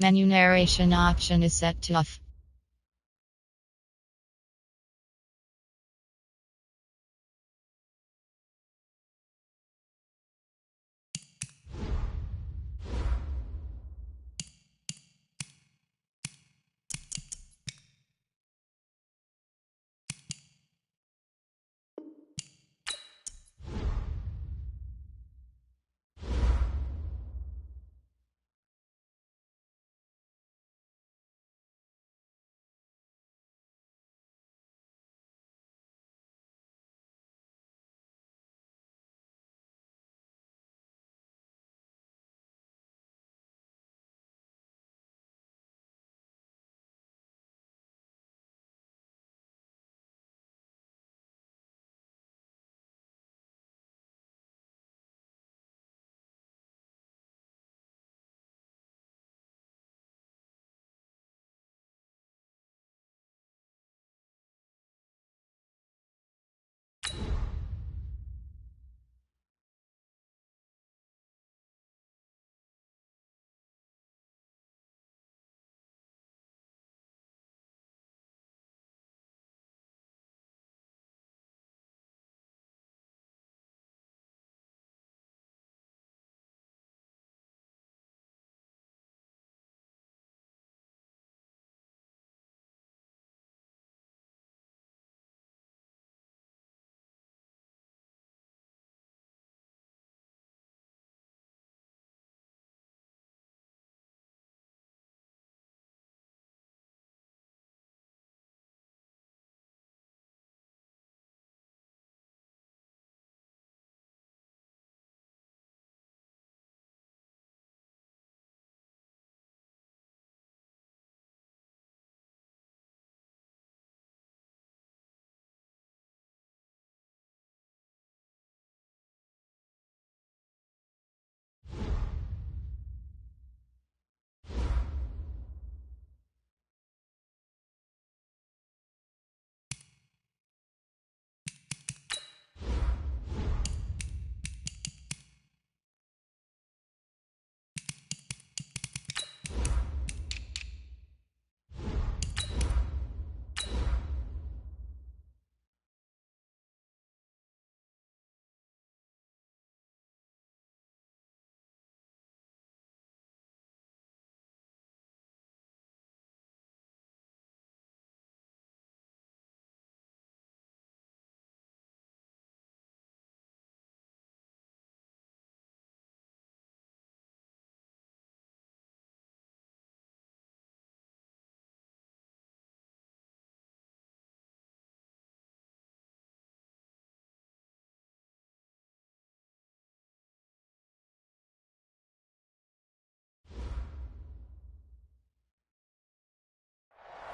Menu narration option is set to off.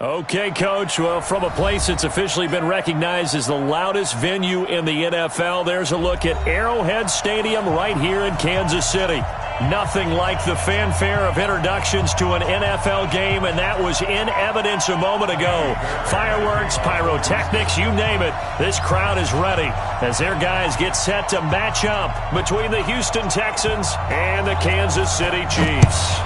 Okay, Coach. Well, from a place that's officially been recognized as the loudest venue in the NFL, there's a look at Arrowhead Stadium right here in Kansas City. Nothing like the fanfare of introductions to an NFL game, and that was in evidence a moment ago. Fireworks, pyrotechnics, you name it. This crowd is ready as their guys get set to match up between the Houston Texans and the Kansas City Chiefs.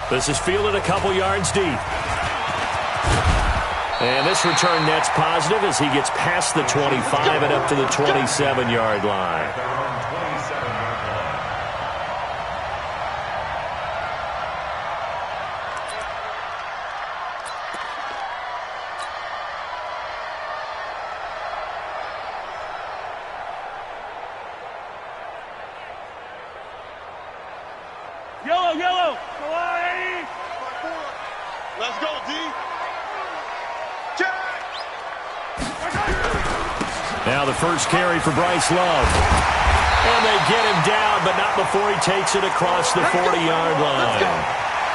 This is fielded a couple yards deep. And this return net's positive as he gets past the 25 and up to the 27-yard line. Yellow. Let's go, D. Now the first carry for Bryce Love. And they get him down, but not before he takes it across the 40-yard line.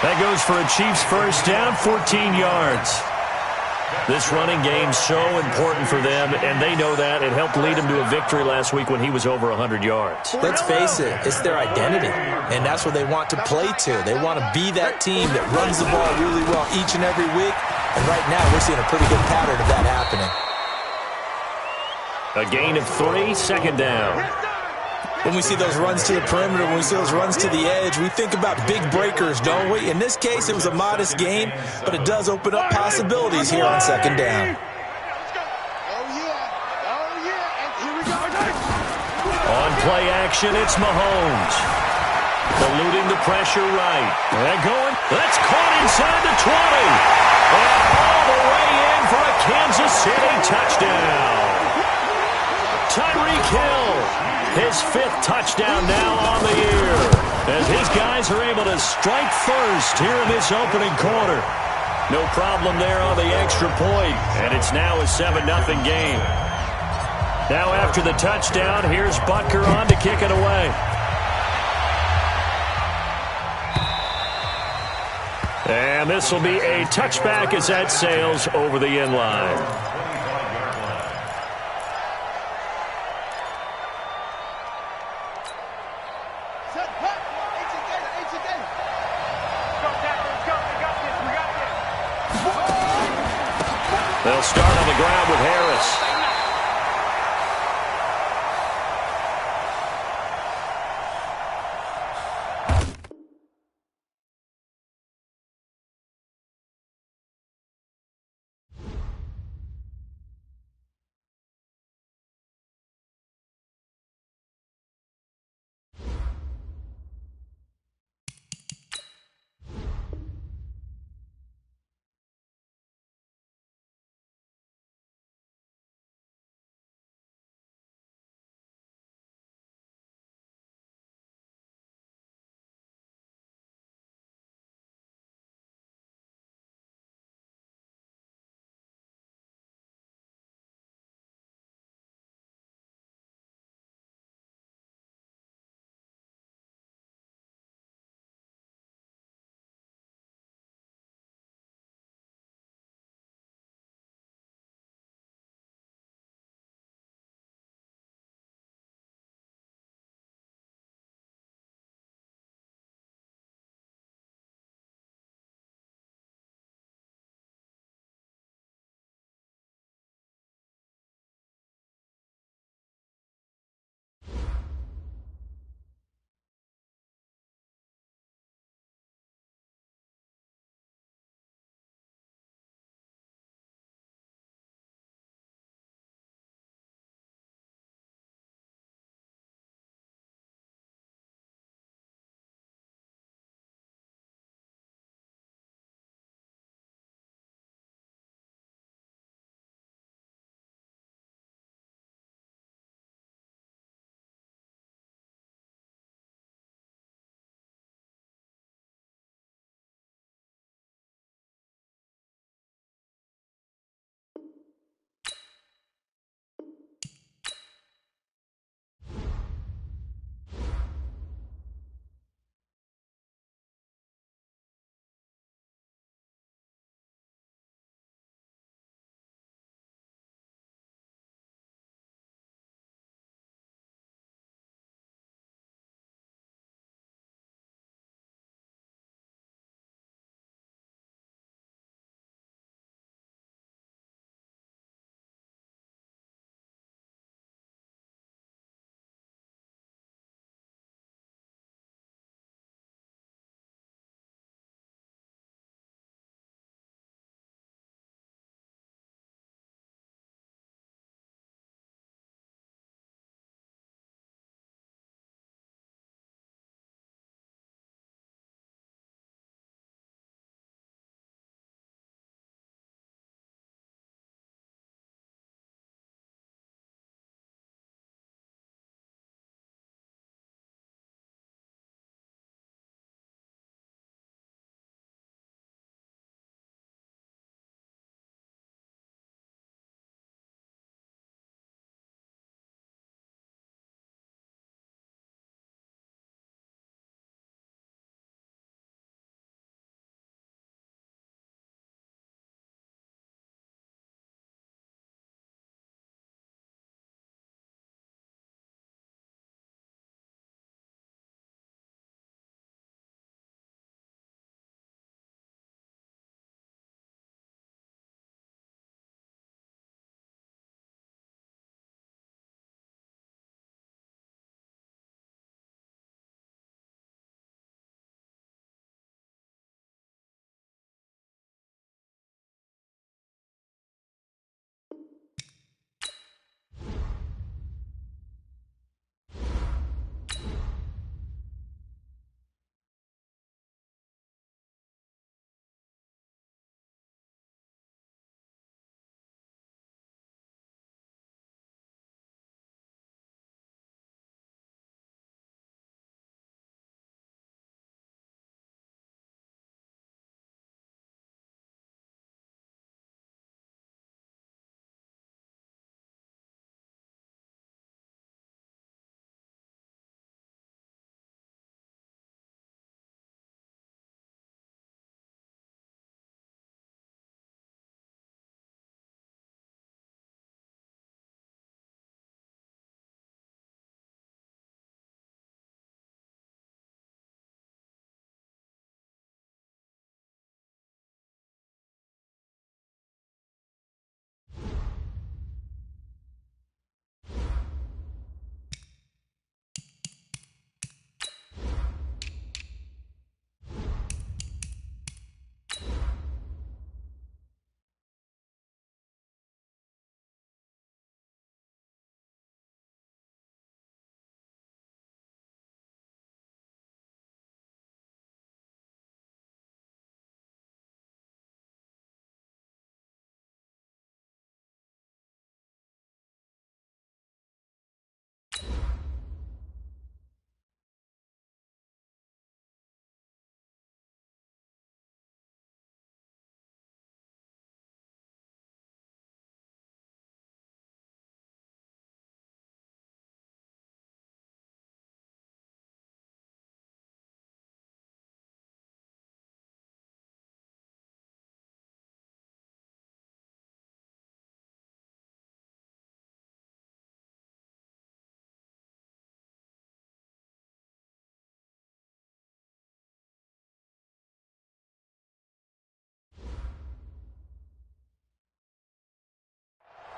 That goes for a Chiefs first down, 14 yards. This running game's so important for them, and they know that. It helped lead them to a victory last week when he was over 100 yards. Let's face it, it's their identity, and that's what they want to play to. They want to be that team that runs the ball really well each and every week, and right now we're seeing a pretty good pattern of that happening. A gain of 3, second down. When we see those runs to the perimeter, when we see those runs to the edge, we think about big breakers, don't we? In this case, it was a modest gain, but it does open up possibilities here on second down. On play action, it's Mahomes. Eluding the pressure right. And going, that's caught inside the 20. And all the way in for a Kansas City touchdown. Tyreek Hill, his 5th touchdown now on the year, as his guys are able to strike first here in this opening quarter. No problem there on the extra point, and it's now a 7-0 game. Now after the touchdown, here's Butker on to kick it away. And this will be a touchback as that sails over the end line. They'll start on the ground with Harris.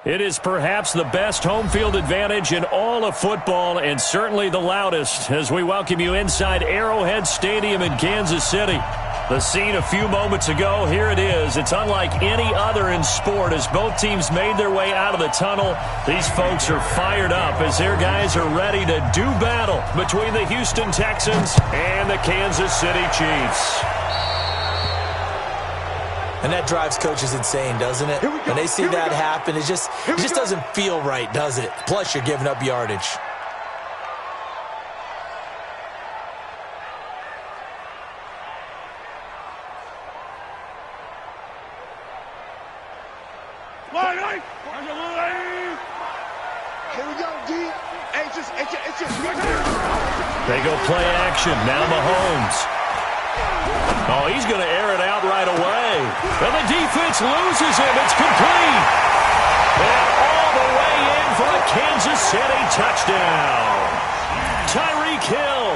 It is perhaps the best home field advantage in all of football and certainly the loudest as we welcome you inside Arrowhead Stadium in Kansas City. The scene a few moments ago, here it is. It's unlike any other in sport as both teams made their way out of the tunnel. These folks are fired up as their guys are ready to do battle between the Houston Texans and the Kansas City Chiefs. And that drives coaches insane, doesn't it? When they see that happen, it just doesn't feel right, does it? Plus, you're giving up yardage. Here we go, D. They go play action. Now Mahomes. Oh, he's going to air it out right away. And the defense loses him. It's complete. And all the way in for a Kansas City touchdown. Tyreek Hill,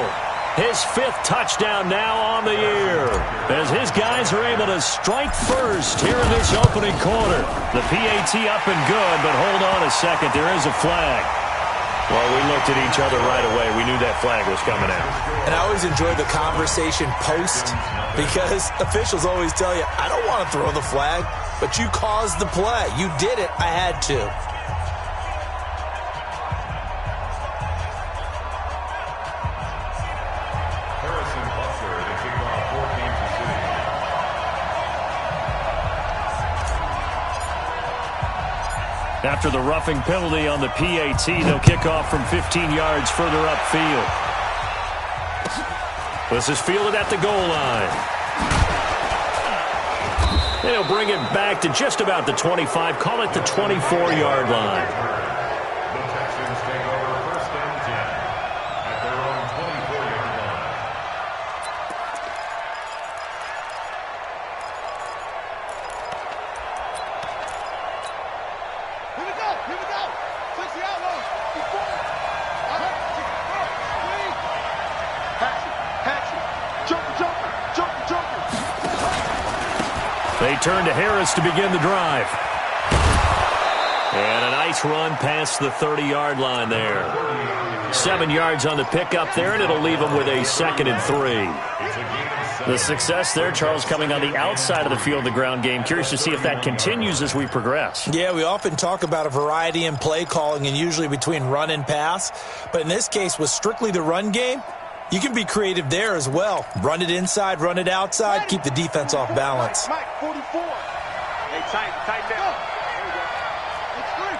his 5th touchdown now on the year. As his guys are able to strike first here in this opening quarter. The PAT up and good, but hold on a second. There is a flag. Well, we looked at each other right away. We knew that flag was coming out. And I always enjoy the conversation post because officials always tell you, I don't want to throw the flag, but you caused the play. You did it. I had to. After the roughing penalty on the PAT, they'll kick off from 15 yards further upfield. This is fielded at the goal line. And he'll bring it back to just about the 25, call it the 24-yard line. The Texans take over 1st and 10 at their own 24-yard line. Here we go. 60 out low. They turn to Harris to begin the drive. And a nice run past the 30-yard line there. 7 yards on the pickup there, and it'll leave them with a 2nd and 3. The success there, Charles, coming on the outside of the field, the ground game. Curious to see if that continues as we progress. Yeah, we often talk about a variety in play calling and usually between run and pass. But in this case, with strictly the run game, you can be creative there as well. Run it inside, run it outside, keep the defense off balance. Mike, 44. Hey, tight down. It's three.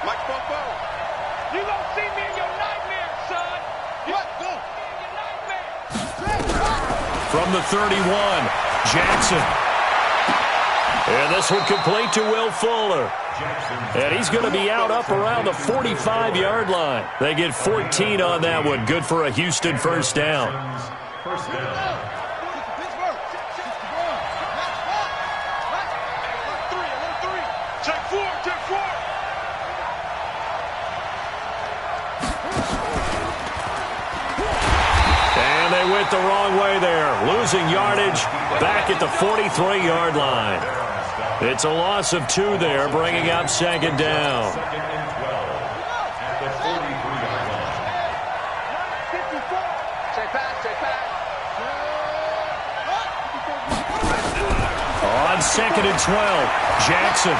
Mike, Popo. You don't see me in your nightmare, son. What? Go. In your nightmare. From the 31, Jackson. And this one complete to Will Fuller. And he's going to be out up around the 45-yard line. They get 14 on that one. Good for a Houston 1st down. First down. Check four. And they went the wrong way there. Losing yardage back at the 43-yard line. It's a loss of 2 there, bringing up 2nd down. 2nd and 12 at the 43-yard line. Check pass. On 2nd and 12, Jackson.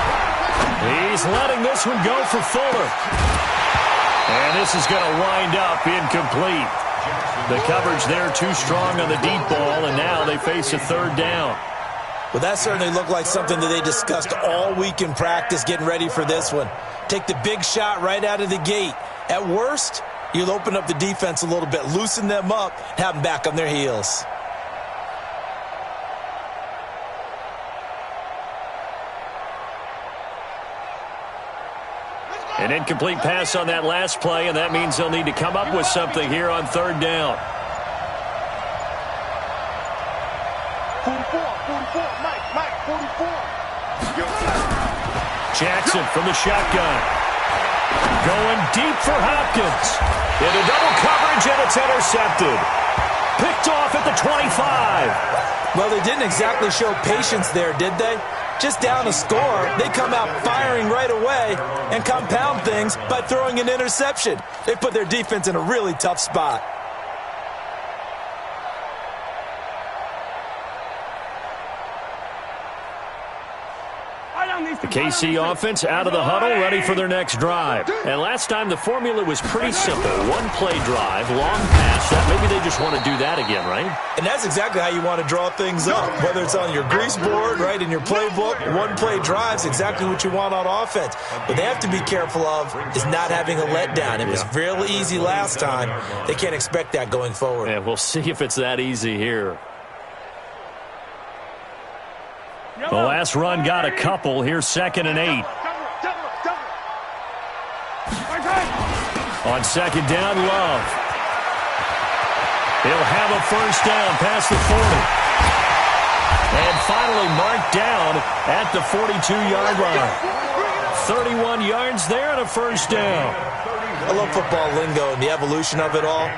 He's letting this one go for Fuller. And this is going to wind up incomplete. The coverage there too strong on the deep ball, and now they face a 3rd down. Well, that certainly looked like something that they discussed all week in practice getting ready for this one. Take the big shot right out of the gate. At worst, you'll open up the defense a little bit, loosen them up, have them back on their heels. An incomplete pass on that last play, and that means they'll need to come up with something here on 3rd down. 44, Mike, 44. Jackson from the shotgun. Going deep for Hopkins. Into double coverage, and it's intercepted. Picked off at the 25. Well, they didn't exactly show patience there, did they? Just down a score, they come out firing right away and compound things by throwing an interception. They put their defense in a really tough spot. The KC offense out of the huddle, ready for their next drive. And last time the formula was pretty simple. One-play drive, long pass. Maybe they just want to do that again, right? And that's exactly how you want to draw things up. Whether it's on your grease board, right, in your playbook, one-play drive's exactly what you want on offense. What they have to be careful of is not having a letdown. It was real easy last time. They can't expect that going forward. Yeah, we'll see if it's that easy here. The last run got a couple. Here's 2nd and 8. On 2nd down, Love. He'll have a first down past the 40. And finally marked down at the 42-yard line. 31 yards there and a first down. I love football lingo and the evolution of it all.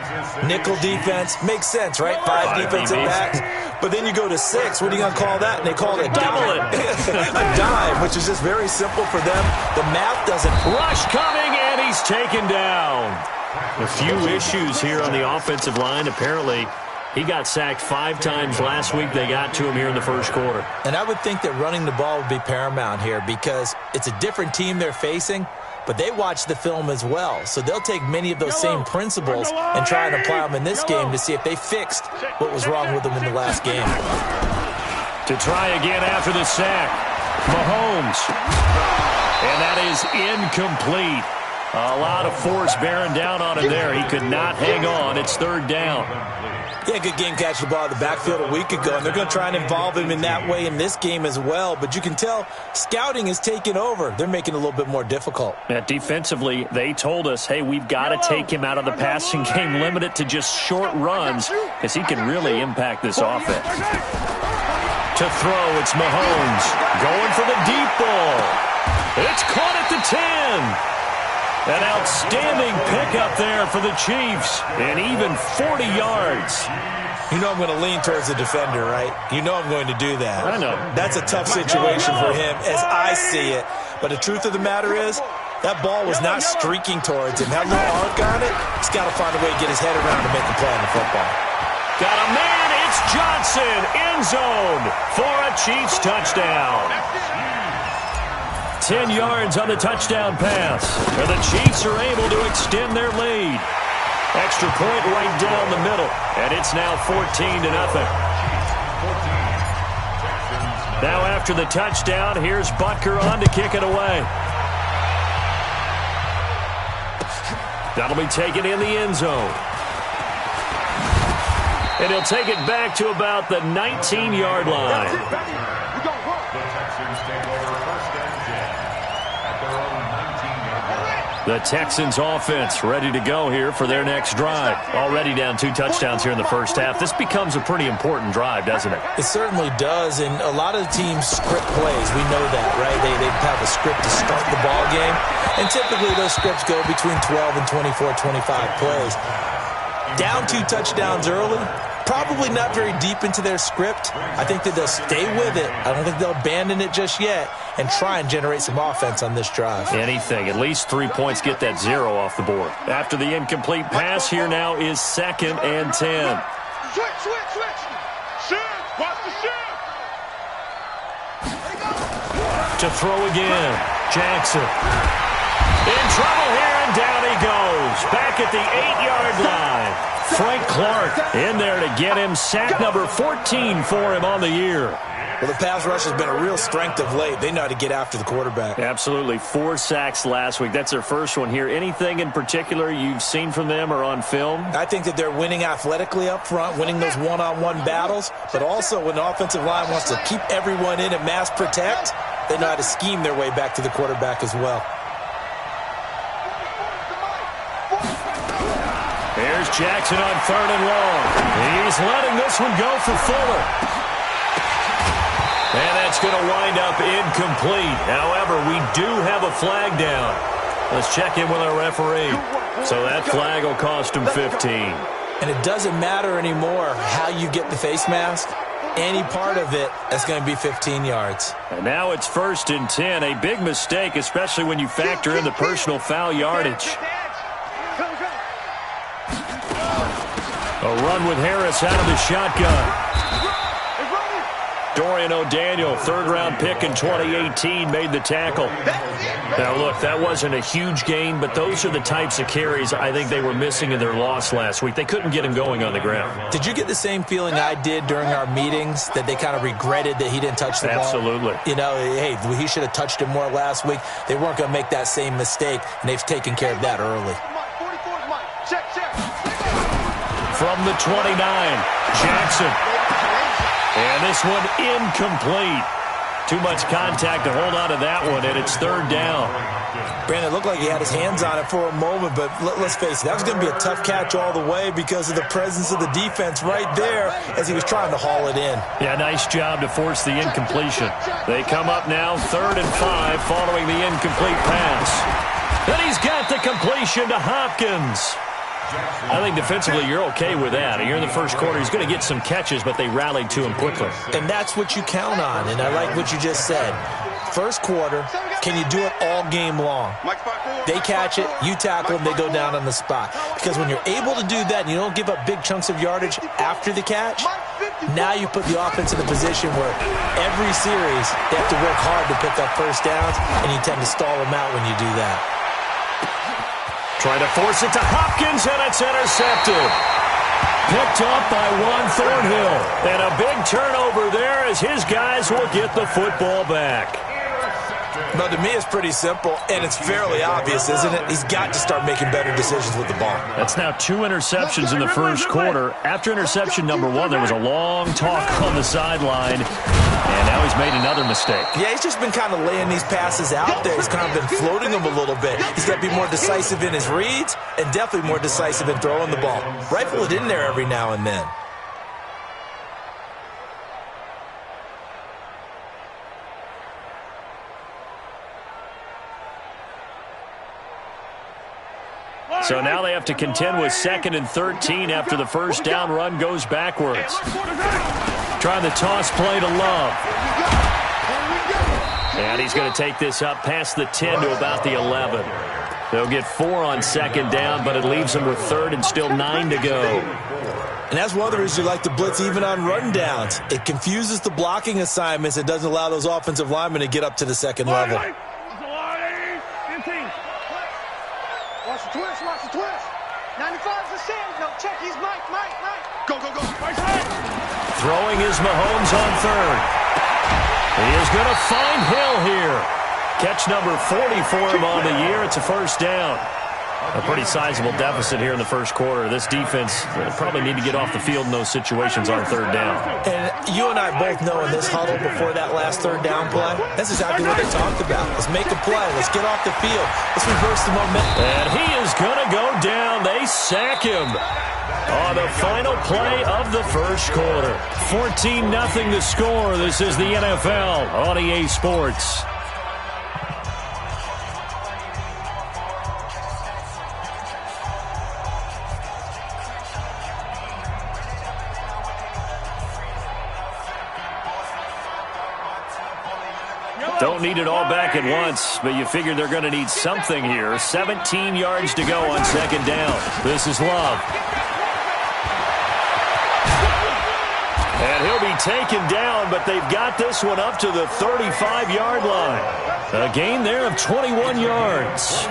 Nickel defense makes sense, right? 5 defensive backs. But then you go to 6. What are you going to call that? And they call it a dime. A dime, which is just very simple for them. The math doesn't. Rush coming, and he's taken down. A few issues here on the offensive line. Apparently, he got sacked 5 times last week. They got to him here in the first quarter. And I would think that running the ball would be paramount here because it's a different team they're facing, but they watch the film as well. So they'll take many of those same principles and try and apply them in this game to see if they fixed what was wrong with them in the last game. To try again after the sack, Mahomes. And that is incomplete. A lot of force bearing down on him there. He could not hang on. It's 3rd down. Yeah, good game catching the ball in the backfield a week ago, and they're going to try and involve him in that way in this game as well. But you can tell scouting is taking over. They're making it a little bit more difficult. Defensively, they told us, hey, we've got to take him out of the passing game, limit it to just short runs, because he can really impact this offense. To throw, it's Mahomes going for the deep ball. It's caught at the 10. An outstanding pickup there for the Chiefs, and even 40 yards. You know I'm going to lean towards the defender, right? You know I'm going to do that. I know. That's a tough situation for him as I see it. But the truth of the matter is, that ball was not streaking towards him. That little arc on it, he's got to find a way to get his head around to make a play on the football. Got a man, it's Johnson, end zone for a Chiefs touchdown. 10 yards on the touchdown pass. And the Chiefs are able to extend their lead. Extra point right down the middle. And it's now 14-0. Now after the touchdown, here's Butker on to kick it away. That'll be taken in the end zone. And he'll take it back to about the 19-yard line. The Texans offense ready to go here for their next drive. Already down 2 touchdowns here in the first half. This becomes a pretty important drive, doesn't it? It certainly does, and a lot of the teams script plays. We know that, right? They have a script to start the ball game, and typically those scripts go between 12 and 24, 25 plays. Down 2 touchdowns early, probably not very deep into their script. I think that they'll stay with it. I don't think they'll abandon it just yet and try and generate some offense on this drive. Anything. At least 3 points, get that 0 off the board. After the incomplete pass, here now is 2nd and 10. Switch. Shift. Watch the shift. To throw again. Jackson. In trouble here, and down he goes. Back at the 8-yard line. Frank Clark in there to get him. Sack number 14 for him on the year. Well, the pass rush has been a real strength of late. They know how to get after the quarterback. Absolutely. 4 sacks last week. That's their first one here. Anything in particular you've seen from them or on film? I think that they're winning athletically up front, winning those one-on-one battles, but also when the offensive line wants to keep everyone in and mass protect, they know how to scheme their way back to the quarterback as well. Here's Jackson on 3rd and long. He's letting this one go for Fuller. And that's going to wind up incomplete. However, we do have a flag down. Let's check in with our referee. So that flag will cost him 15. And it doesn't matter anymore how you get the face mask. Any part of it, that's going to be 15 yards. And now it's 1st and 10. A big mistake, especially when you factor in the personal foul yardage. A run with Harris out of the shotgun. Dorian O'Daniel, third-round pick in 2018, made the tackle. Now, look, that wasn't a huge gain, but those are the types of carries I think they were missing in their loss last week. They couldn't get him going on the ground. Did you get the same feeling I did during our meetings, that they kind of regretted that he didn't touch the ball? Absolutely. You know, hey, he should have touched it more last week. They weren't going to make that same mistake, and they've taken care of that early. From the 29, Jackson. And this one incomplete. Too much contact to hold on to that one, and it's 3rd down. Brandon, it looked like he had his hands on it for a moment, but let's face it, that was going to be a tough catch all the way because of the presence of the defense right there as he was trying to haul it in. Yeah, nice job to force the incompletion. They come up now 3rd and 5 following the incomplete pass. Then he's got the completion to Hopkins. I think defensively you're okay with that. You're in the first quarter. He's going to get some catches, but they rallied to him quickly. And that's what you count on, and I like what you just said. First quarter, can you do it all game long? They catch it, you tackle them, they go down on the spot. Because when you're able to do that and you don't give up big chunks of yardage after the catch, now you put the offense in a position where every series they have to work hard to pick up first downs, and you tend to stall them out when you do that. Trying to force it to Hopkins, and it's intercepted. Picked up by Juan Thornhill. And a big turnover there as his guys will get the football back. No, to me, it's pretty simple, and it's fairly obvious, isn't it? He's got to start making better decisions with the ball. That's now 2 interceptions in the first quarter. After interception number 1, there was a long talk on the sideline, and now he's made another mistake. Yeah, he's just been kind of laying these passes out there. He's kind of been floating them a little bit. He's got to be more decisive in his reads and definitely more decisive in throwing the ball. Rifle it in there every now and then. So now they have to contend with 2nd and 13 after the first down run goes backwards. Trying the toss play to Love. And he's going to take this up past the 10 to about the 11. They'll get 4 on 2nd down, but it leaves them with 3rd and still 9 to go. And that's one of the reasons you like to blitz even on run downs. It confuses the blocking assignments. It doesn't allow those offensive linemen to get up to the second level. Watch the twist, watch the twist. 95's the send. No, check, he's Mike. Go. Throwing is Mahomes on 3rd. He is going to find Hill here. Catch number 40 for him on the year. It's a first down. A pretty sizable deficit here in the first quarter. This defense probably need to get off the field in those situations on 3rd down. And you and I both know in this huddle before that last 3rd down play, that's exactly what they talked about. Let's make a play. Let's get off the field. Let's reverse the momentum. And he is going to go down. They sack him on the final play of the first quarter. 14-0 the score. This is the NFL on EA Sports. Don't need it all back at once, but you figure they're going to need something here. 17 yards to go on 2nd down. This is Love. And he'll be taken down, but they've got this one up to the 35-yard line. A gain there of 21 yards.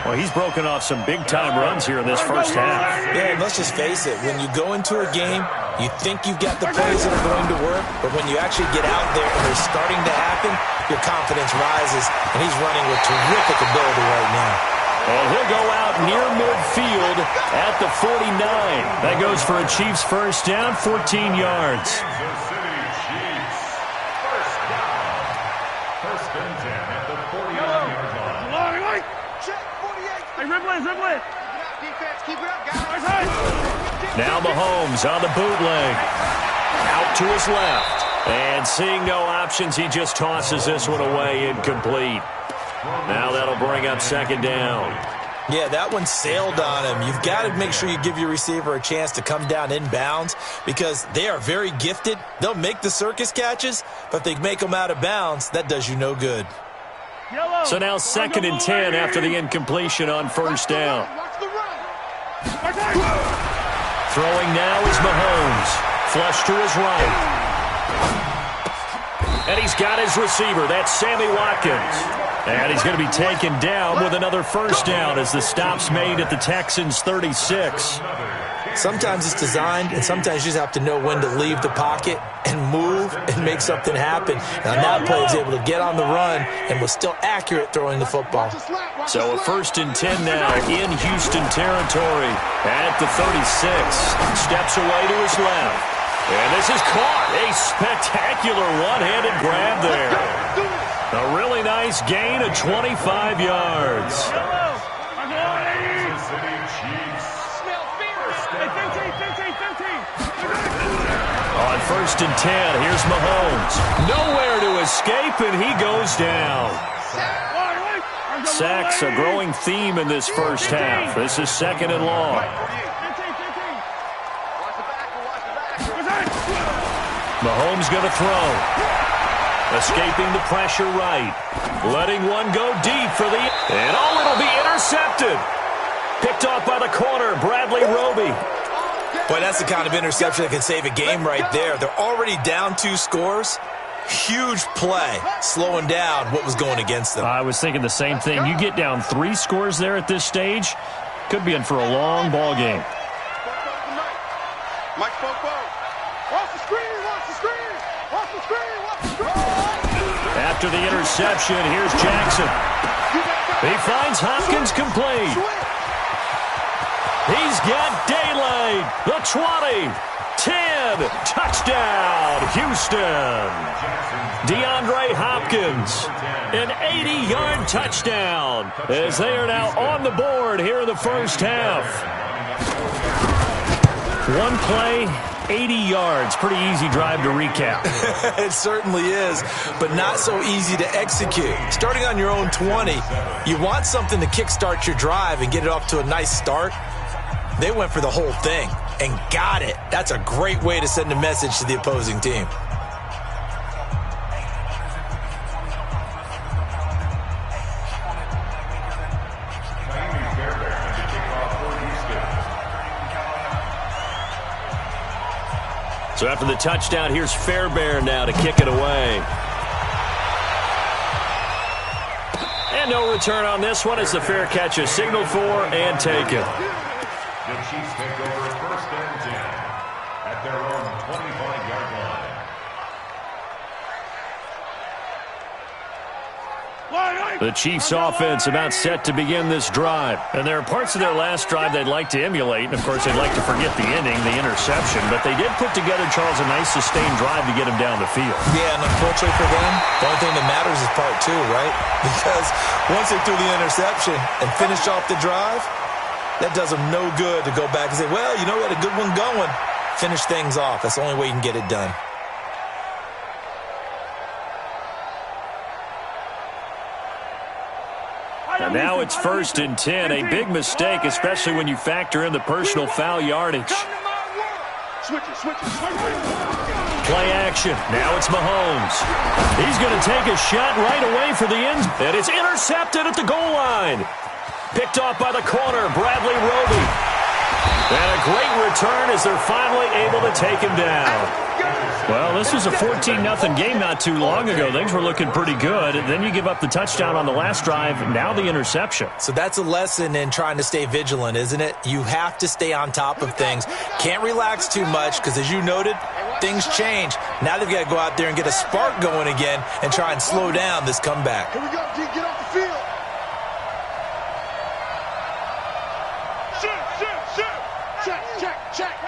Well, he's broken off some big-time runs here in this first half. Yeah, and let's just face it. When you go into a game, you think you've got the plays that are going to work, but when you actually get out there and they're starting to happen, your confidence rises, and he's running with terrific ability right now. And he'll go out near midfield at the 49. That goes for a Chiefs first down, 14 yards. Kansas City Chiefs. First down. First and 10 at the 49-yard line. Check, 48. Hey, dribble it. Defense, keep it up, guys. Now Mahomes on the bootleg. Out to his left. And seeing no options, he just tosses this one away incomplete. Now that'll bring up 2nd down. Yeah, that one sailed on him. You've got to make sure you give your receiver a chance to come down inbounds because they are very gifted. They'll make the circus catches, but if they make them out of bounds, that does you no good. So now 2nd and 10 after the incompletion on first down. Throwing now is Mahomes. Flush to his right. And he's got his receiver. That's Sammy Watkins. And he's going to be taken down with another first down as the stop's made at the Texans' 36. Sometimes it's designed, and sometimes you just have to know when to leave the pocket and move and make something happen. Now that play was able to get on the run and was still accurate throwing the football. So a 1st and 10 now in Houston territory at the 36. Steps away to his left. And this is caught. A spectacular one-handed grab there. A really nice gain of 25 yards. On 1st and 10, here's Mahomes. Nowhere to escape, and he goes down. Sacks, a growing theme in this first half. This is 2nd and long. Mahomes going to throw. Escaping the pressure right. Letting one go deep for the... And it'll be intercepted. Picked off by the corner, Bradley Roby. Boy, that's the kind of interception that can save a game right there. They're already down 2 scores. Huge play, slowing down what was going against them. I was thinking the same thing. You get down 3 scores there at this stage, could be in for a long ball game. After the interception, here's Jackson. He finds Hopkins complete. He's got daylight. The 20, 10, touchdown, Houston. DeAndre Hopkins, an 80-yard touchdown as they are now on the board here in the first half. One play, 80 yards. Pretty easy drive to recap. It certainly is, but not so easy to execute. Starting on your own 20, you want something to kickstart your drive and get it off to a nice start. They went for the whole thing and got it. That's a great way to send a message to the opposing team. So after the touchdown, here's Fairbairn now to kick it away. And no return on this one as the fair catch is signaled for and taken. The Chiefs take over 1st and 10 at their own 25-yard line. The Chiefs offense about set to begin this drive. And there are parts of their last drive they'd like to emulate. And, of course, they'd like to forget the ending, the interception. But they did put together, Charles, a nice sustained drive to get him down the field. Yeah, and unfortunately for them, the only thing that matters is part 2, right? Because once they threw the interception and finished off the drive, that does them no good to go back and say, well, you know, we had a good one going. Finish things off. That's the only way you can get it done. And now it's 1st and 10. A big mistake, especially when you factor in the personal foul yardage. Play action. Now it's Mahomes. He's going to take a shot right away for the end. And it's intercepted at the goal line. Picked off by the corner, Bradley Roby. And a great return as they're finally able to take him down. Well, this was a 14-0 game not too long ago. Things were looking pretty good. Then you give up the touchdown on the last drive. Now the interception. So that's a lesson in trying to stay vigilant, isn't it? You have to stay on top of things. Can't relax too much because, as you noted, things change. Now they've got to go out there and get a spark going again and try and slow down this comeback. Here we go, D. Get off the field. Shoot. Check.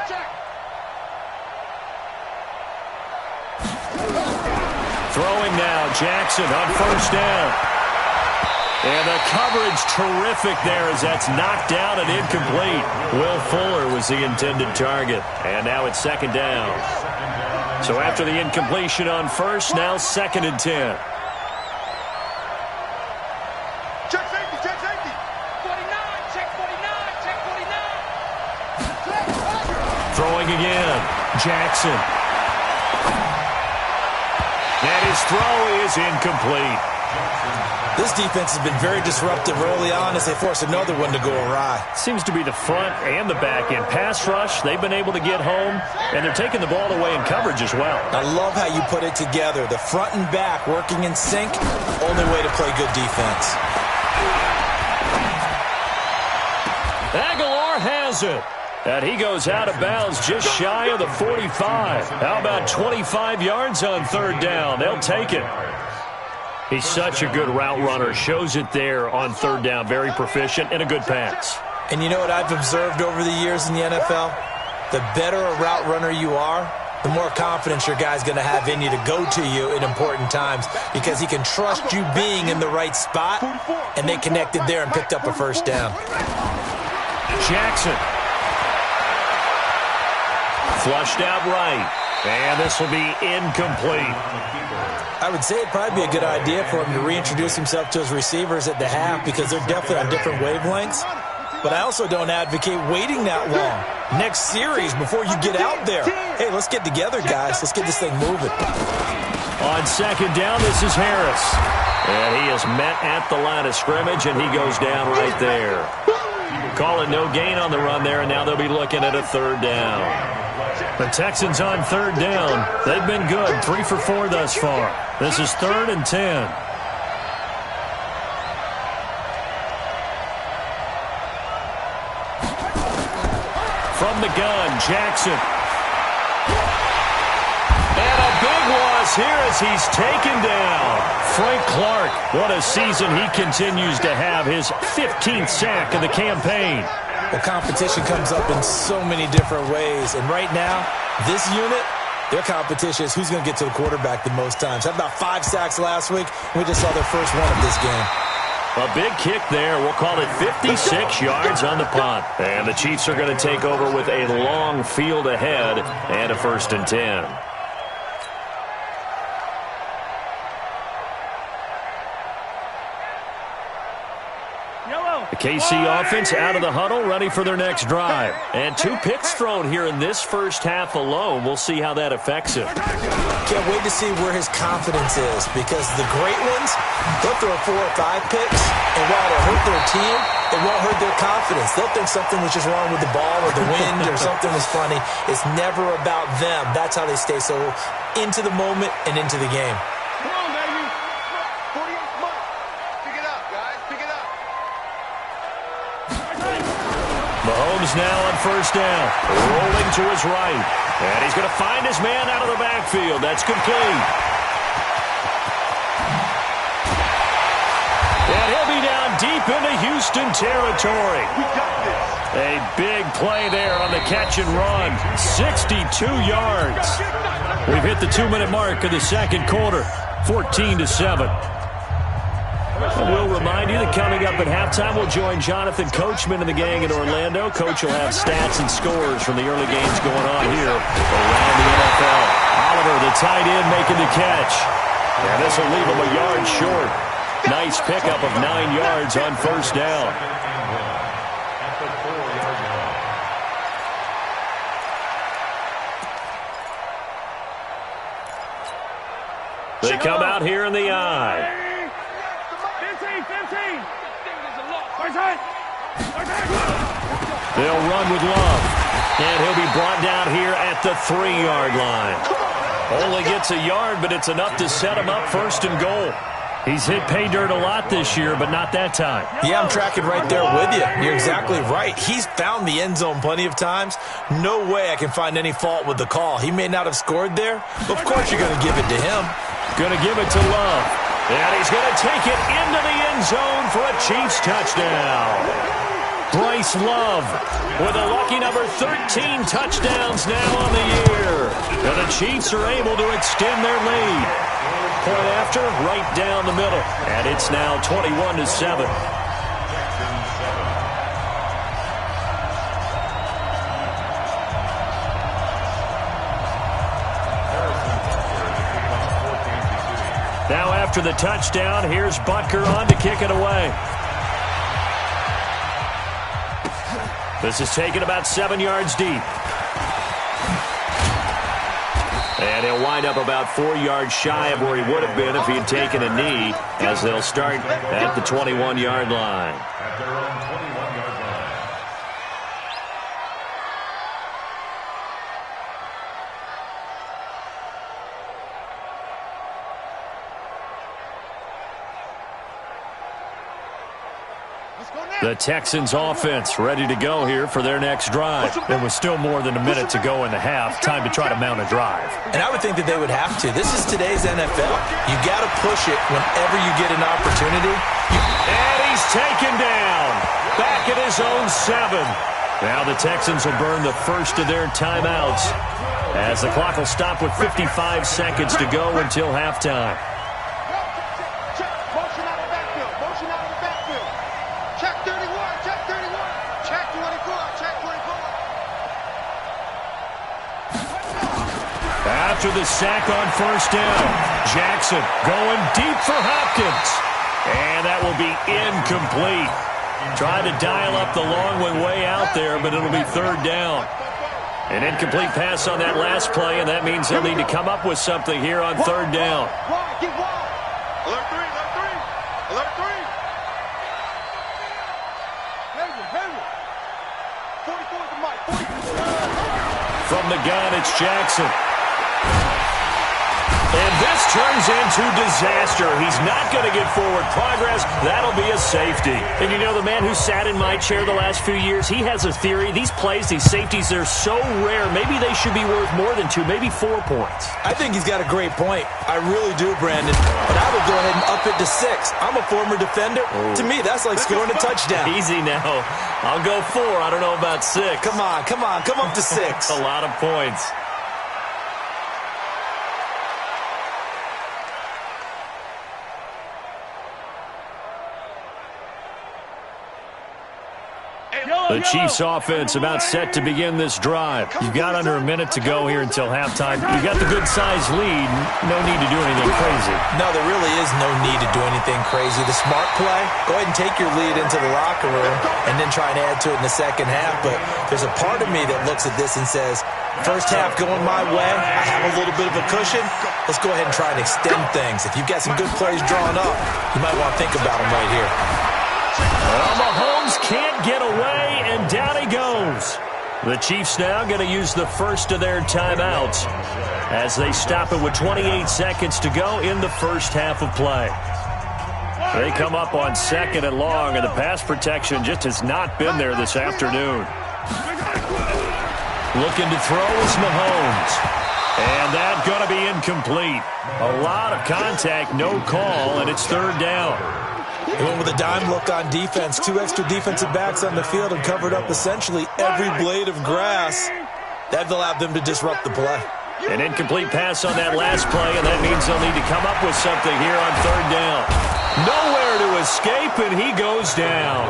Throwing now, Jackson on 1st down. And the coverage terrific there as that's knocked down and incomplete. Will Fuller was the intended target. And now it's 2nd down. So after the incompletion on 1st, now 2nd and 10. Check safety. 29, Throwing again. Jackson. And his throw is incomplete. This defense has been very disruptive early on as they force another one to go awry. Seems to be the front and the back end. Pass rush, they've been able to get home, and they're taking the ball away in coverage as well. I love how you put it together. The front and back working in sync, only way to play good defense. Aguilar has it. And he goes out of bounds just shy of the 45. How about 25 yards on third down? They'll take it. He's such a good route runner. Shows it there on third down. Very proficient and a good pass. And you know what I've observed over the years in the NFL? The better a route runner you are, the more confidence your guy's going to have in you to go to you in important times because he can trust you being in the right spot, and they connected there and picked up a first down. Jackson. Flushed out right. And this will be incomplete. I would say it'd probably be a good idea for him to reintroduce himself to his receivers at the half because they're definitely on different wavelengths. But I also don't advocate waiting that long. Next series before you get out there. Hey, let's get together, guys. Let's get this thing moving. On second down, this is Harris. And he is met at the line of scrimmage, and he goes down right there. Calling no gain on the run there, and now they'll be looking at a third down. The Texans on third down. They've been good, 3 for 4 thus far. This is 3rd and 10. From the gun, Jackson. And a big loss here as he's taken down. Frank Clark, what a season he continues to have. His 15th sack of the campaign. Well, competition comes up in so many different ways. And right now, this unit, their competition is who's going to get to the quarterback the most times. Had about 5 sacks last week. We just saw their first one of this game. A big kick there. We'll call it 56 yards on the punt. And the Chiefs are going to take over with a long field ahead and a 1st and 10. The KC offense out of the huddle, ready for their next drive. And 2 picks thrown here in this first half alone. We'll see how that affects him. Can't wait to see where his confidence is because the great ones, they'll throw 4 or 5 picks, and while it'll hurt their team, it won't hurt their confidence. They'll think something was just wrong with the ball or the wind or something was funny. It's never about them. That's how they stay so into the moment and into the game. Come on, baby. 48 months. Pick it up, guys. Pick it up. Mahomes now on first down, rolling to his right. And he's going to find his man out of the backfield. That's complete. And he'll be down deep into Houston territory. A big play there on the catch and run. 62 yards. We've hit the 2-minute mark of the second quarter. 14-7. And we'll remind you that coming up at halftime, we'll join Jonathan Coachman and the gang in Orlando. Coach will have stats and scores from the early games going on here around the NFL. Oliver, the tight end, making the catch. And this will leave him a yard short. Nice pickup of 9 yards on first down. They come out here in the eye. They'll run with Love. And he'll be brought down here at the 3-yard line. Only gets a yard, but it's enough to set him up 1st and goal. He's hit pay dirt a lot this year, but not that time. Yeah, I'm tracking right there with you. You're exactly right. He's found the end zone plenty of times. No way I can find any fault with the call. He may not have scored there, but of course you're going to give it to him. Going to give it to Love. And he's going to take it into the end zone for a Chiefs touchdown. Bryce Love with a lucky number 13 touchdowns now on the year. And the Chiefs are able to extend their lead. Point after, right down the middle. And it's now 21-7. Now after the touchdown, here's Butker on to kick it away. This is taken about 7 yards deep. And he'll wind up about 4 yards shy of where he would have been if he had taken a knee, as they'll start at the 21-yard line. At their own 21-yard line. The Texans offense ready to go here for their next drive. There was still more than a minute to go in the half. Time to try to mount a drive. And I would think that they would have to. This is today's NFL. You got to push it whenever you get an opportunity. And he's taken down. Back at his own 7. Now the Texans will burn the first of their timeouts, as the clock will stop with 55 seconds to go until halftime. After the sack on first down, Jackson going deep for Hopkins. And that will be incomplete. Tried to dial up the long one way out there, but it'll be third down. An incomplete pass on that last play, and that means they'll need to come up with something here on third down. Alert 3, alert 3. Alert 3. 44 is the mic. From the gun, it's Jackson. And this turns into disaster. He's not going to get forward progress. That'll be a safety. And you know, the man who sat in my chair the last few years, he has a theory. These plays, these safeties, they're so rare. Maybe they should be worth more than 2, maybe 4 points. I think he's got a great point. I really do, Brandon. But I would go ahead and up it to 6. I'm a former defender. To me, that's like scoring a touchdown. Easy now. I'll go 4. I don't know about 6. Come on. Come up to 6. A lot of points. The Chiefs offense about set to begin this drive. You've got under a minute to go here until halftime. You've got the good-sized lead. No need to do anything crazy. No, there really is no need to do anything crazy. The smart play, go ahead and take your lead into the locker room and then try and add to it in the second half. But there's a part of me that looks at this and says, first half going my way, I have a little bit of a cushion. Let's go ahead and try and extend things. If you've got some good plays drawn up, you might want to think about them right here. Well, Mahomes can't get away, and down he goes. The Chiefs now going to use the first of their timeouts as they stop it with 28 seconds to go in the first half of play. They come up on 2nd and long, and the pass protection just has not been there this afternoon. Looking to throw is Mahomes. And that's going to be incomplete. A lot of contact, no call, and it's third down. They went with a dime look on defense. 2 extra defensive backs on the field and covered up essentially every blade of grass. That allowed them to disrupt the play. An incomplete pass on that last play, and that means they'll need to come up with something here on third down. Nowhere to escape, and he goes down.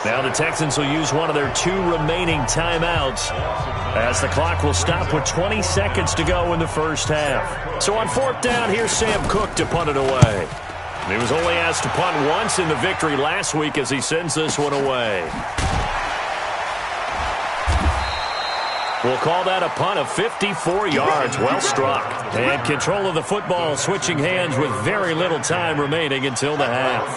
Now the Texans will use one of their 2 remaining timeouts as the clock will stop with 20 seconds to go in the first half. So on fourth down, here's Sam Cook to punt it away. He was only asked to punt once in the victory last week as he sends this one away. We'll call that a punt of 54 yards. Well struck. And control of the football switching hands with very little time remaining until the half.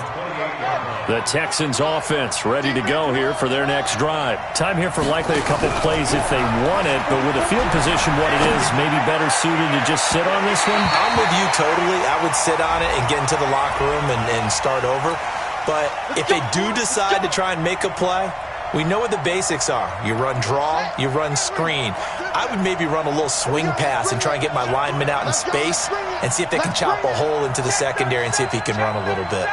The Texans offense ready to go here for their next drive. Time here for likely a couple plays if they want it, but with the field position what it is, maybe better suited to just sit on this one? I'm with you totally. I would sit on it and get into the locker room and start over. But if they do decide to try and make a play, we know what the basics are. You run draw, you run screen. I would maybe run a little swing pass and try and get my lineman out in space and see if they can chop a hole into the secondary and see if he can run a little bit.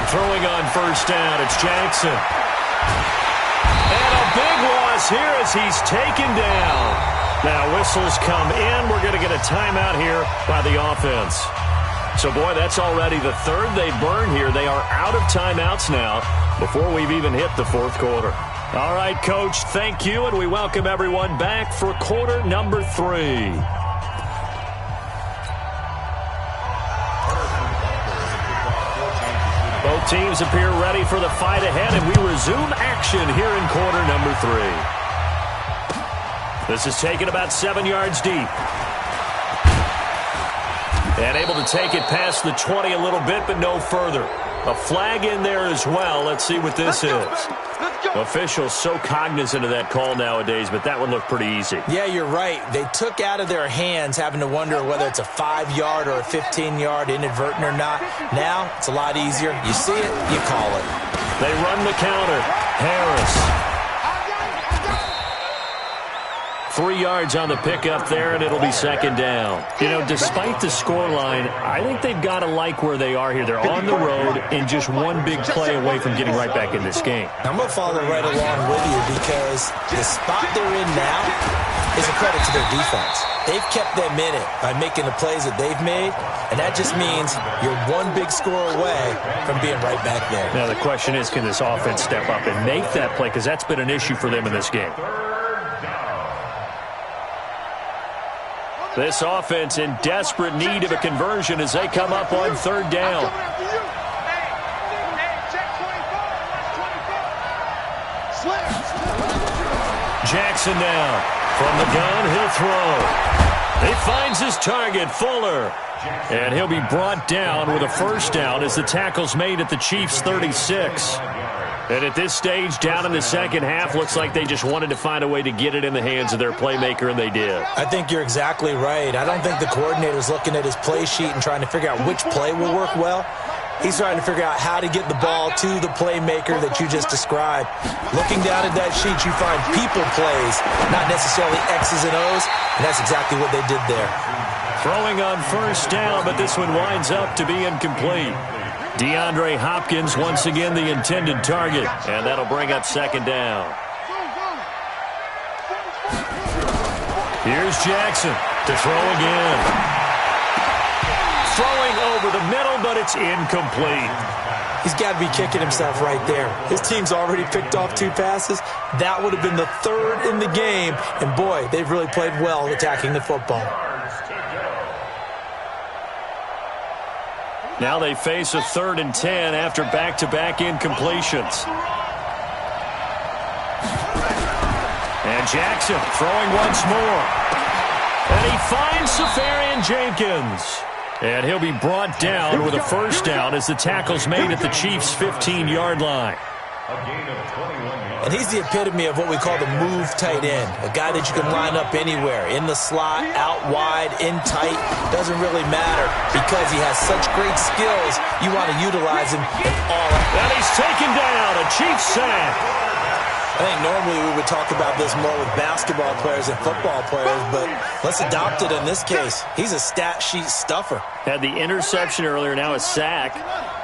Throwing on first down, it's Jackson. And a big loss here as he's taken down. Now whistles come in. We're going to get a timeout here by the offense. So, boy, that's already the third they burn here. They are out of timeouts now before we've even hit the fourth quarter. All right, Coach, thank you, and we welcome everyone back for quarter number 3. Both teams appear ready for the fight ahead, and we resume action here in quarter number 3. This is taken about 7 yards deep. And able to take it past the 20 a little bit, but no further. A flag in there as well. Let's see what this is. Officials so cognizant of that call nowadays, but that one looked pretty easy. Yeah, you're right. They took out of their hands having to wonder whether it's a 5-yard or a 15-yard inadvertent or not. Now, it's a lot easier. You see it, you call it. They run the counter. Harris. 3 yards on the pickup there, and it'll be second down. You know, despite the scoreline, I think they've got to like where they are here. They're on the road and just one big play away from getting right back in this game. I'm going to follow right along with you because the spot they're in now is a credit to their defense. They've kept them in it by making the plays that they've made, and that just means you're one big score away from being right back there. Now, the question is, can this offense step up and make that play? Because that's been an issue for them in this game. This offense in desperate need of a conversion as they come up on third down. Jackson now. From the gun, he'll throw. He finds his target, Fuller. And he'll be brought down with a first down as the tackle's made at the Chiefs' 36. And at this stage, down in the second half, looks like they just wanted to find a way to get it in the hands of their playmaker, and they did. I think you're exactly right. I don't think the coordinator's looking at his play sheet and trying to figure out which play will work well. He's trying to figure out how to get the ball to the playmaker that you just described. Looking down at that sheet, you find people plays, not necessarily X's and O's, and that's exactly what they did there. Throwing on first down, but this one winds up to be incomplete. DeAndre Hopkins once again the intended target, and that'll bring up second down. Here's Jackson to throw again. Throwing over the middle, but it's incomplete. He's got to be kicking himself right there. His team's already picked off 2 passes. That would have been the 3rd in the game, and boy, they've really played well attacking the football. Now they face a 3rd and 10 after back-to-back incompletions. And Jackson throwing once more. And he finds Safarian Jenkins. And he'll be brought down with a first down as the tackle's made at the Chiefs' 15-yard line. And he's the epitome of what we call the move tight end, a guy that you can line up anywhere, in the slot, out wide, in tight, doesn't really matter because he has such great skills. You want to utilize him all out. And he's taken down, a Chiefs sack. I think normally we would talk about this more with basketball players and football players, but let's adopt it in this case. He's a stat sheet stuffer. Had the interception earlier, now a sack.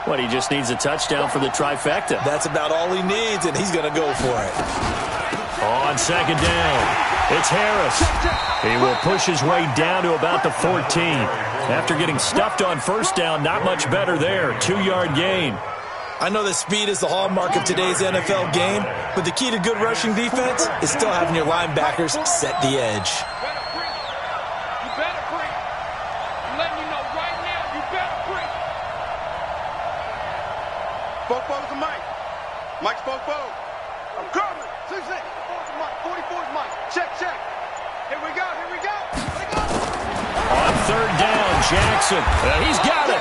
What, he just needs a touchdown for the trifecta. That's about all he needs, and he's going to go for it. On second down, it's Harris. He will push his way down to about the 14. After getting stuffed on first down, not much better there. 2-yard gain. I know that speed is the hallmark of today's NFL game, but the key to good rushing defense is still having your linebackers set the edge. You better bring. I'm letting you know right now, you better bring. Spoke to Mike. Mike spoke. I'm coming. 6-6. 44 is Mike. Check. Here we go. On third down, Jackson. He's got it.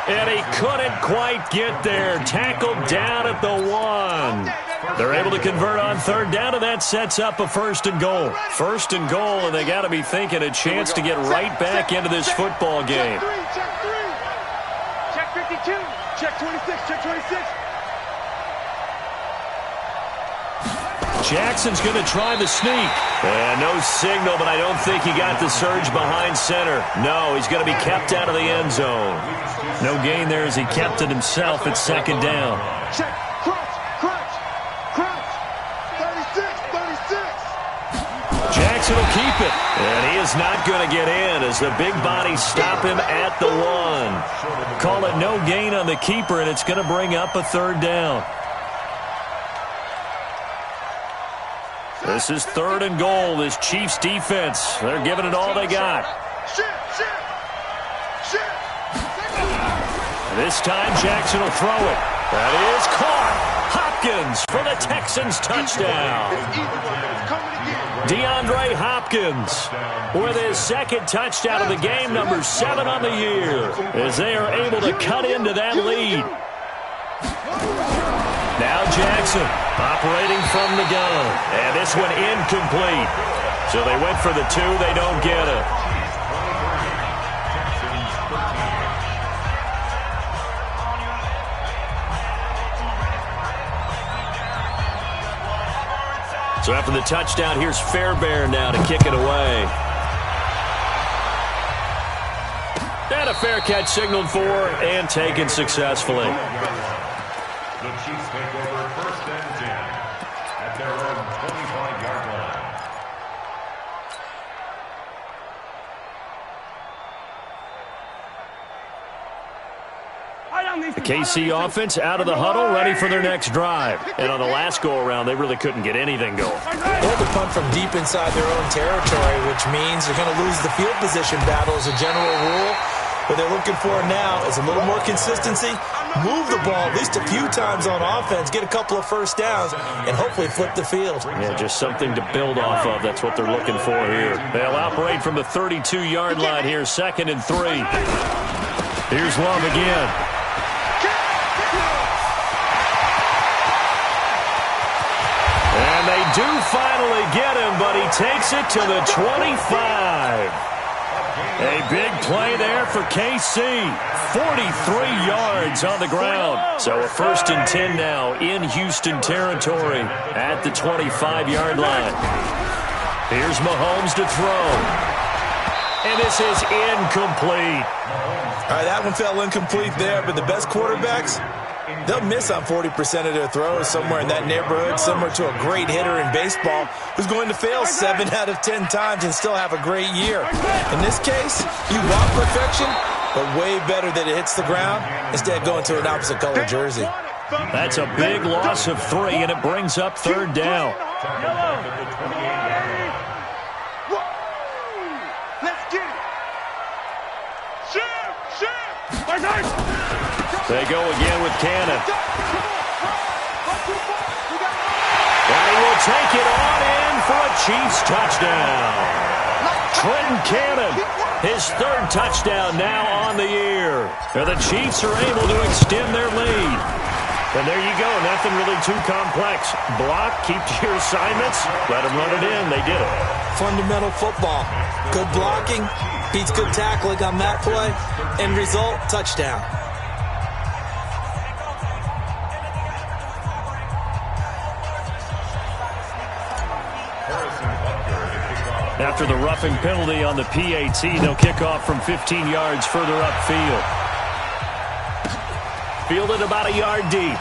And he couldn't quite get there. Tackled down at the 1. They're able to convert on third down, and that sets up a first and goal. First and goal, and they got to be thinking a chance to get right back into this football game. Check 52. Check 26. Check 26. Jackson's going to try the sneak. No signal, but I don't think he got the surge behind center. No, he's going to be kept out of the end zone. No gain there as he kept it himself at second down. Check. Crunch. 36. Jackson will keep it. And he is not going to get in as the big bodies stop him at the 1. Call it no gain on the keeper, and it's going to bring up a third down. This is third and goal. This Chiefs defense, they're giving it all they got. This time Jackson will throw it. That is caught. Hopkins for the Texans touchdown. It's coming again. DeAndre Hopkins with his second touchdown of the game, number 7 on the year, as they are able to cut into that lead. Now Jackson operating from the gun, and this one incomplete. So they went for the 2, they don't get it. So after the touchdown, here's Fairbairn now to kick it away. And a fair catch signaled for and taken successfully. The Chiefs take over 1st and 10 at their own 25-yard line. The KC offense out of the huddle, ready for their next drive. And on the last go-around, they really couldn't get anything going. They'll have to punt from deep inside their own territory, which means they're going to lose the field position battle as a general rule. What they're looking for now is a little more consistency, move the ball at least a few times on offense, get a couple of first downs, and hopefully flip the field. Yeah, just something to build off of. That's what they're looking for here. They'll operate from the 32-yard line here, 2nd and 3. Here's Love again. And they do finally get him, but he takes it to the 25. A big play there for KC. 43 yards on the ground. So a 1st and 10 now in Houston territory at the 25-yard line. Here's Mahomes to throw. And this is incomplete. All right, that one fell incomplete there, but the best quarterbacks, they'll miss on 40% of their throws, somewhere in that neighborhood, similar to a great hitter in baseball who's going to fail 7 out of 10 times and still have a great year. In this case, you want perfection, but way better that it hits the ground instead of going to an opposite color jersey. That's a big loss of 3, and it brings up 3rd down. Let's get it. They go again with Cannon. And he will take it on in for a Chiefs touchdown. Trenton Cannon, his 3rd touchdown now on the year. And the Chiefs are able to extend their lead. And there you go, nothing really too complex. Block, keep to your assignments, let them run it in. They did it. Fundamental football. Good blocking beats good tackling on that play. End result, touchdown. After the roughing penalty on the PAT, they'll kick off from 15 yards further upfield. Fielded about a yard deep.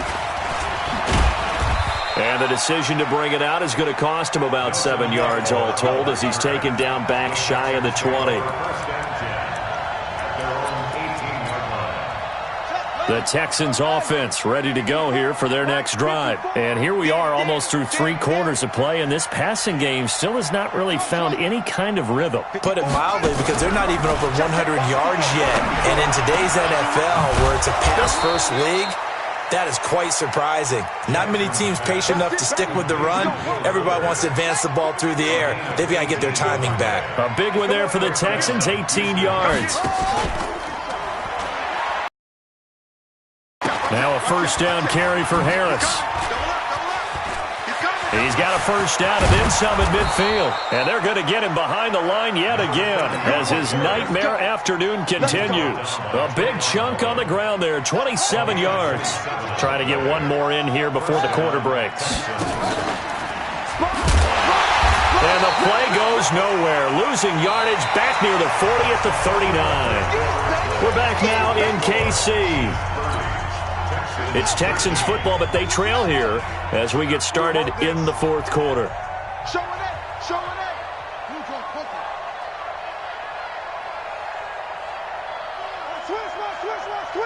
And the decision to bring it out is going to cost him about 7 yards all told as he's taken down back shy of the 20. The Texans offense ready to go here for their next drive. And here we are almost through 3 quarters of play, and this passing game still has not really found any kind of rhythm. Put it mildly, because they're not even over 100 yards yet. And in today's NFL, where it's a pass-first league, that is quite surprising. Not many teams patient enough to stick with the run. Everybody wants to advance the ball through the air. They've got to get their timing back. A big one there for the Texans, 18 yards. Now a 1st down carry for Harris. He's got a 1st down and then some at midfield. And they're going to get him behind the line yet again as his nightmare afternoon continues. A big chunk on the ground there, 27 yards. Trying to get one more in here before the quarter breaks. And the play goes nowhere. Losing yardage back near the 40 at the 39. We're back now in KC. It's Texans football, but they trail here as we get started in the 4th quarter. Show it up. Switch.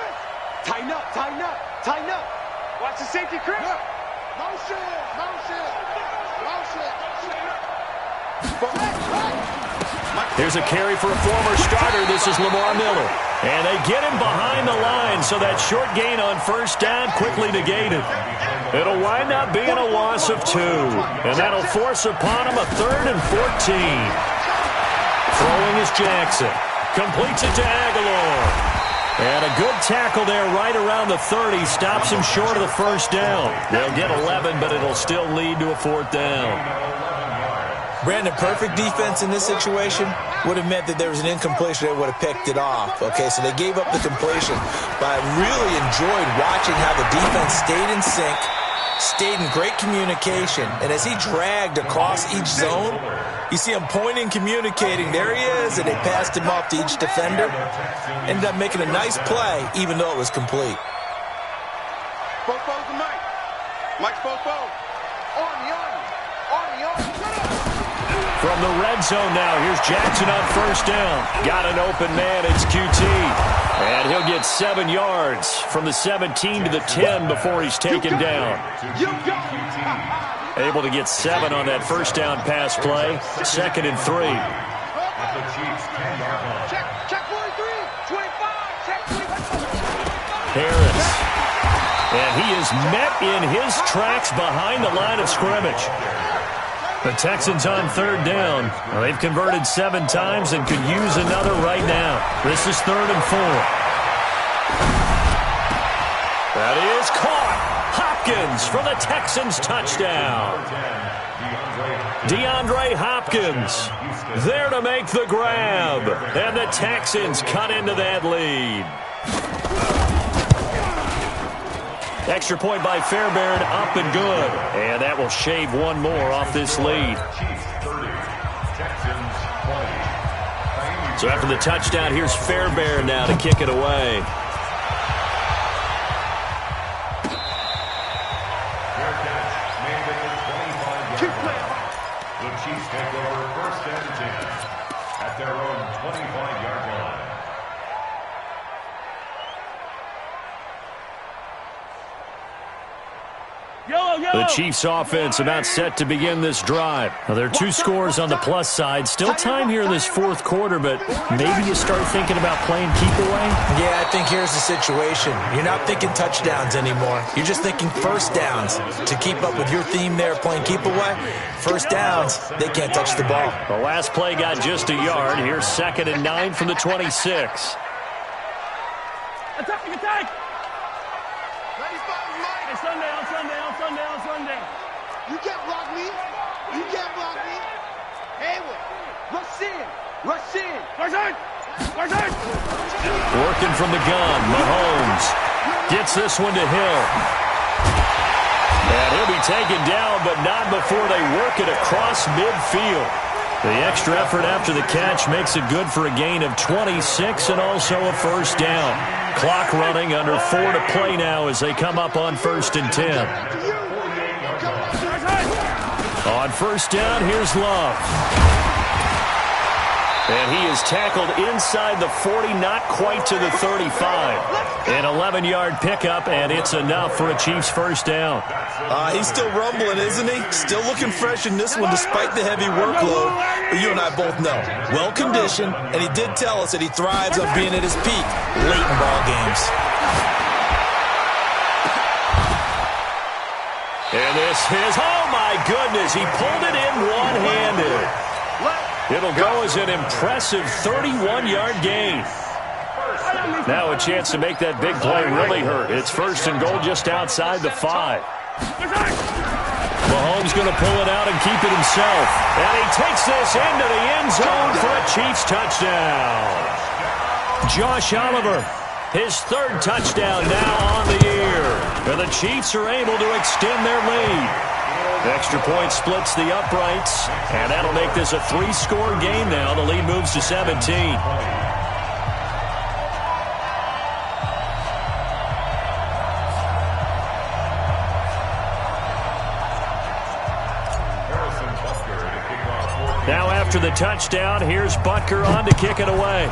Tighten up. Watch the safety, Chris. Motion. Here's a carry for a former starter. This is Lamar Miller. And they get him behind the line, so that short gain on first down quickly negated. It'll wind up being a loss of 2, and that'll force upon him a 3rd and 14. Throwing is Jackson. Completes it to Aguilar. And a good tackle there right around the 30. Stops him short of the first down. They'll get 11, but it'll still lead to a 4th down. Brandon, perfect defense in this situation would have meant that there was an incompletion. They would have picked it off. Okay, so they gave up the completion. But I really enjoyed watching how the defense stayed in sync, stayed in great communication. And as he dragged across each zone, you see him pointing, communicating. There he is, and they passed him off to each defender. Ended up making a nice play, even though it was complete. Bofo's to Mike. Mike's Bofo. Army. From the red zone now, here's Jackson on first down. Got an open man, it's QT. And he'll get 7 yards from the 17 to the 10 before he's taken down. Able to get 7 on that first down pass play. 2nd and 3. Check 43, 25, check 25. Harris. And he is met in his tracks behind the line of scrimmage. The Texans on 3rd down. Well, they've converted 7 times and could use another right now. This is 3rd and 4. That is caught. Hopkins for the Texans touchdown. DeAndre Hopkins there to make the grab. And the Texans cut into that lead. Extra point by Fairbairn, up and good. And that will shave 1 more off this lead. So after the touchdown, here's Fairbairn now to kick it away. The Chiefs take over 1st and 10 at their own 25-yard line. The Chiefs offense about set to begin this drive. Now, there are 2 scores on the plus side. Still time here in this 4th quarter, but maybe you start thinking about playing keep away? Yeah, I think here's the situation. You're not thinking touchdowns anymore. You're just thinking first downs. To keep up with your theme there, playing keep away, first downs, they can't touch the ball. The last play got just a yard. Here's 2nd and 9 from the 26. Attack! Sunday. You can't block me. Hayward, rush in. Working from the gun, Mahomes gets this one to Hill. And he'll be taken down, but not before they work it across midfield. The extra effort after the catch makes it good for a gain of 26 and also a first down. Clock running, under 4 to play now as they come up on 1st and 10. On first down, here's Love. And he is tackled inside the 40, not quite to the 35. An 11-yard pickup, and it's enough for a Chiefs first down. He's still rumbling, isn't he? Still looking fresh in this one despite the heavy workload. But you and I both know, well-conditioned, and he did tell us that he thrives on being at his peak late in ball games. And this is, oh my goodness, he pulled it in one-handed. It'll go as an impressive 31-yard gain. Now a chance to make that big play really hurt. It's 1st and goal just outside the 5. Mahomes going to pull it out and keep it himself. And he takes this into the end zone for a Chiefs touchdown. Josh Oliver, his 3rd touchdown now on the year. And the Chiefs are able to extend their lead. Extra point splits the uprights, and that'll make this a 3-score game now. The lead moves to 17. Now after the touchdown, here's Butker on to kick it away.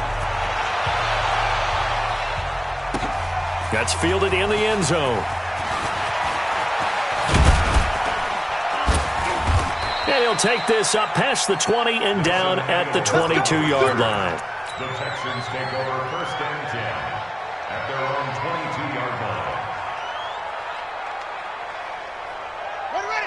That's fielded in the end zone. And he'll take this up past the 20 and down at the 22-yard line. The Texans take over 1st and 10 at their own 22-yard line.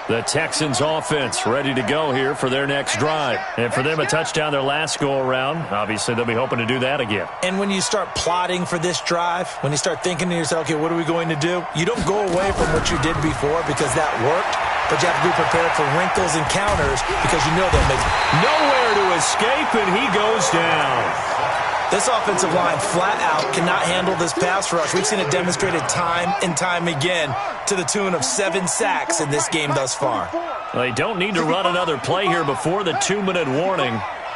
The Texans offense ready to go here for their next drive. And for them, a touchdown their last go-around. Obviously, they'll be hoping to do that again. And when you start plotting for this drive, when you start thinking to yourself, okay, what are we going to do? You don't go away from what you did before because that worked, but you have to be prepared for wrinkles and counters because you know they'll make nowhere to escape, and he goes down. This offensive line flat out cannot handle this pass rush. We've seen it demonstrated time and time again to the tune of 7 sacks in this game thus far. They don't need to run another play here before the 2-minute warning.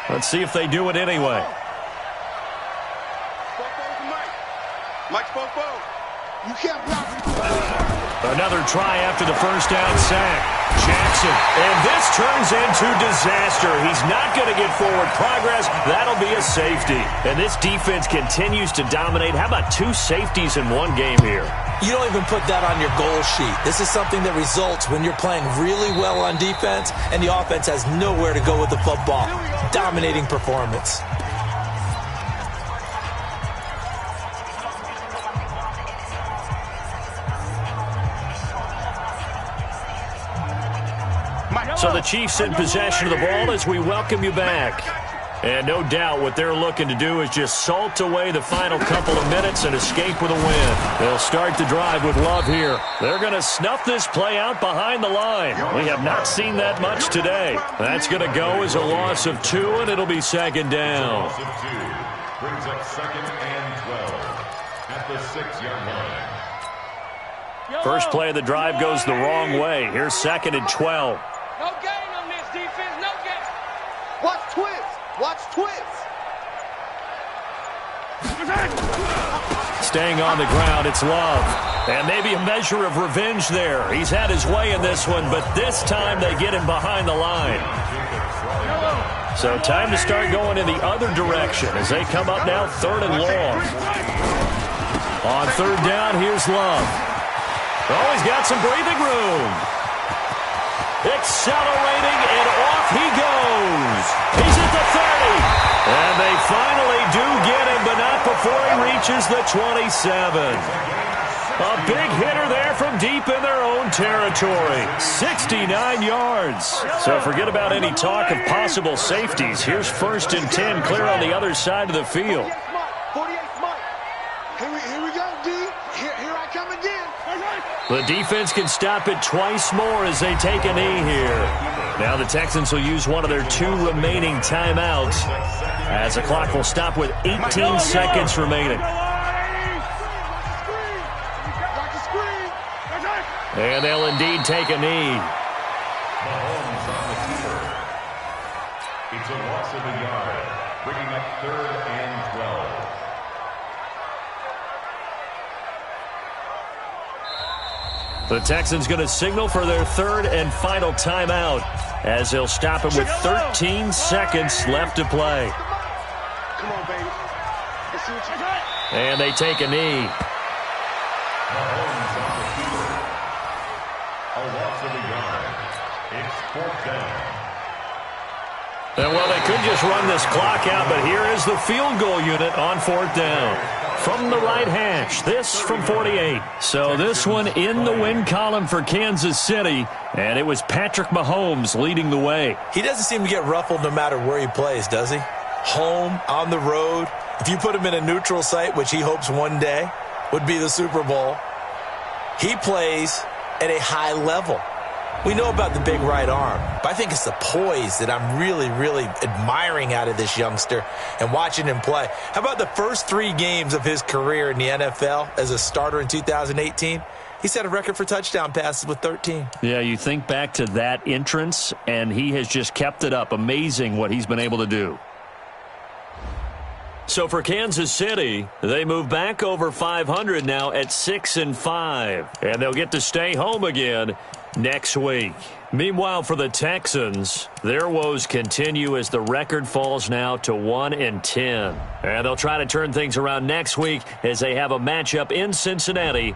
Let's see if they do it anyway. Mike Spoke. You can't block. Another try after the first down sack. Jackson. And this turns into disaster. He's not going to get forward progress. That'll be a safety. And this defense continues to dominate. How about 2 safeties in one game here? You don't even put that on your goal sheet. This is something that results when you're playing really well on defense and the offense has nowhere to go with the football. Dominating performance. So the Chiefs in possession of the ball as we welcome you back. And no doubt what they're looking to do is just salt away the final couple of minutes and escape with a win. They'll start the drive with Love here. They're going to snuff this play out behind the line. We have not seen that much today. That's going to go as a loss of 2, and it'll be 2nd down. Loss of 2 brings up 2nd and 12 at the 6-yard line. First play of the drive goes the wrong way. Here's 2nd and 12. No gain on this defense, no gain. Watch twist. Watch twist. Staying on the ground, it's Love. And maybe a measure of revenge there. He's had his way in this one, but this time they get him behind the line. So time to start going in the other direction as they come up now 3rd and long. On 3rd down, here's Love. Oh, he's got some breathing room. Accelerating, and off he goes. He's at the 30. And they finally do get him, but not before he reaches the 27. A big hitter there from deep in their own territory. 69 yards. So forget about any talk of possible safeties. Here's 1st and 10 clear on the other side of the field. 48 Mike. Here we go, D. Here I come again. The defense can stop it twice more as they take a knee here. Now the Texans will use one of their 2 remaining timeouts as the clock will stop with 18 seconds remaining. And they'll indeed take a knee. Mahomes on the keeper. It's a loss of a yard, bringing up 3rd and 12. The Texans going to signal for their 3rd and final timeout as they'll stop it with 13 seconds left to play. Come on, baby. Let's see what you got. And they take a knee. Mahomes on the keeper. A loss of a yard. It's 4th down. And well, they could just run this clock out, but here is the field goal unit on 4th down. From the right hash, this from 48. So this one in the win column for Kansas City, and it was Patrick Mahomes leading the way. He doesn't seem to get ruffled no matter where he plays, does he? Home, on the road. If you put him in a neutral site, which he hopes one day would be the Super Bowl, he plays at a high level. We know about the big right arm, but I think it's the poise that I'm really, really admiring out of this youngster and watching him play. How about the first 3 games of his career in the NFL as a starter in 2018? He set a record for touchdown passes with 13. Yeah, you think back to that entrance, and he has just kept it up. Amazing what he's been able to do. So for Kansas City, they move back over 500 now at 6-5, and they'll get to stay home again next week. Meanwhile, for the Texans, their woes continue as the record falls now to 1-10. And they'll try to turn things around next week as they have a matchup in Cincinnati